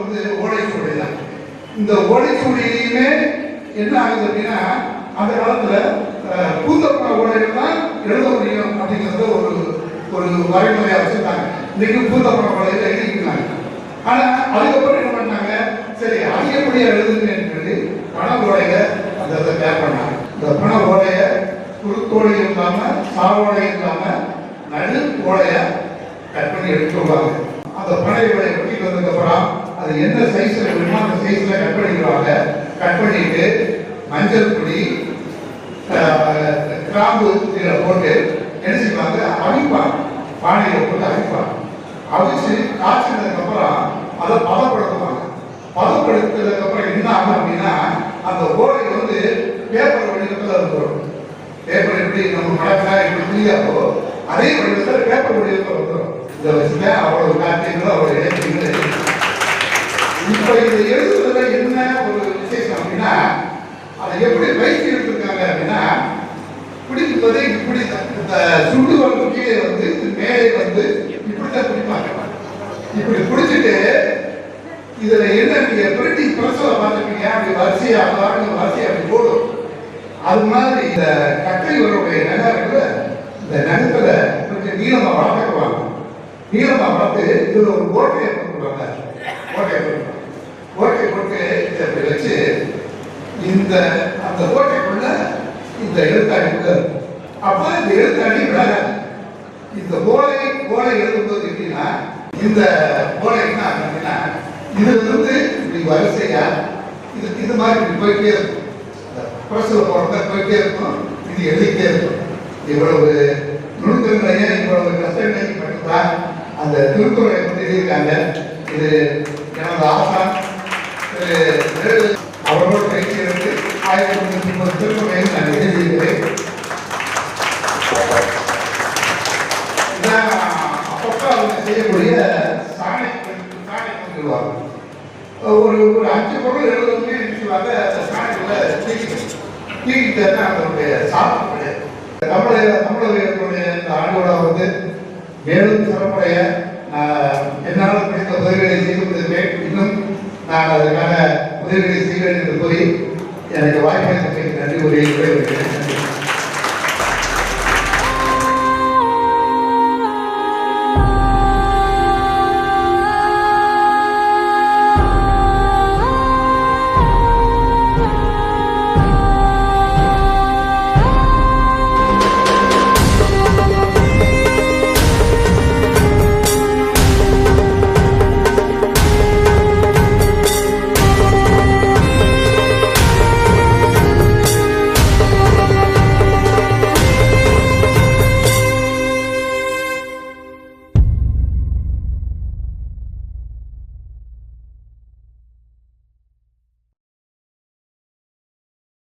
வந்து ஓலைச்சுவடி தான். இந்த ஓலைச்சுவடியிலுமே என்ன ஆகுது அப்படின்னா, அந்த காலத்துல பூந்தப்பன ஓலைகள் தான் எழுத முடியும் அப்படிங்கிறத ஒரு ஒரு வரைமுறையா வச்சிருந்தாங்க. இன்னைக்கு பூந்தப்பன ஓலையில எழுதிக்கிறாங்க. ஆனா அதுக்கப்புறம் என்ன பண்ணாங்க, சரி அதிகப்படியா எழுதுன்னு சொல்லி பண ஓலைய அந்த இதை பேர் பண்ணாங்க. இந்த பண ஓலைய குறுக்கோலையும் இல்லாம சாவோலையும் இல்லாம நடு ஓலைய கட் பண்ணி எடுத்து வருவாங்க. அந்த பனை ஓலையை வெட்டிட்டு வந்ததுக்கு அப்புறம் அது என்ன சைஸ்ல வேணுமோ அந்த சைஸ்ல கட் பண்ணிடுவாங்க. கட் பண்ணிட்டு மஞ்சள் பொடி கிராம்பு இதில் போட்டு என்ன செய்வாங்க, அவிப்பாங்க. பானையில போட்டு அவிப்பாங்க. அவிச்சு காய்ச்சினதுக்கு அப்புறம் அதை பதப்படுத்துவாங்க. பதப்படுத்ததுக்கு அப்புறம் என்ன ஆகும் அப்படின்னா, அந்த ஓலை வந்து பேப்பர் வடிவத்தில் வந்துடும். பேப்பர் எப்படி நம்ம மடக்கா எப்படி புரியாதோ அதே வடிவத்தில் பேப்பர் வடிவத்தில் வந்துடும். இதை வச்சுக்க அவ்வளவு காட்சிகளோ அவ்வளவு இலக்கியங்கள். இப்ப இதை எழுதுறதுல என்ன ஒரு விசேஷம் அப்படின்னா, அதை எப்படி பயிற்சி எடுத்திருக்காங்க அப்படின்னா, பிடிப்பதை இப்படி சுடுவது கீழே வந்து மேலே வந்து இப்படித்தான் பிடிப்பாங்க. இப்படி பிடிச்சிட்டு இதுல என்ன நீங்க பிரிண்டிங் பிரஸ்ல பார்த்துருப்பீங்க, அப்படி வரிசையா வரிசையா அப்படி போடும். அது மாதிரி இந்த கட்டைகளுடைய நகை இருக்குல்ல, இந்த நகத்துல கொஞ்சம் நீளமா வளர்த்துக்குவாங்க. நீளமா வளர்த்து இதுல ஒரு ஓட்டையை போட்டுருவாங்க. ஓட்டை போட்டு இதை வச்சு இந்த அந்த ஓட்டைக்குள்ள இந்த எழுத்தாணி உள்ள இருக்கும். அப்போ இந்த எழுத்தாணி விலகாது. இந்த ஓலை எழுதும்போது எப்படின்னா, இந்த ஓலை என்ன அப்படின்னா, இது வந்து இப்படி வரிசையா இது மாதிரி இப்படி போயிட்டே இருக்கும். பிரசவ போறத போயிட்டே இருக்கும். இது எழுதிட்டே இருக்கும். இவ்வளவு நுணுக்கங்களையும் இவ்வளவு கஷ்டங்களையும் மட்டும்தான் அந்த திருக்குறளை வந்து எழுதியிருக்காங்க. இது எனது ஆசான் அவரோட பயிற்சி எடுத்து 1930 திருக்குறளையும் நான் எழுதியிருக்கிறேன். அப்பப்போ அவங்க செய்யக்கூடிய சாணை சொல்லுவாங்க. ஒரு 5 பொருள் எழுதுமே சொல்லுவாங்க. அந்த சாணைக்குள்ள தீக்கிட்டா அதனுடைய சாப்பிட்டு கிடையாது. தமிழர்களுடைய இந்த ஆண்டோட வந்து மேலும் சிறப்புடைய என்னால் முடிந்த உதவிகளை செய்து கொண்டிருக்கிறேன். இன்னும் நான் அதற்கான உதவிகளை செய்வேன் என்று கூறி எனக்கு வாய்ப்பை நன்றி கூறி விடைபெறுகிறேன்.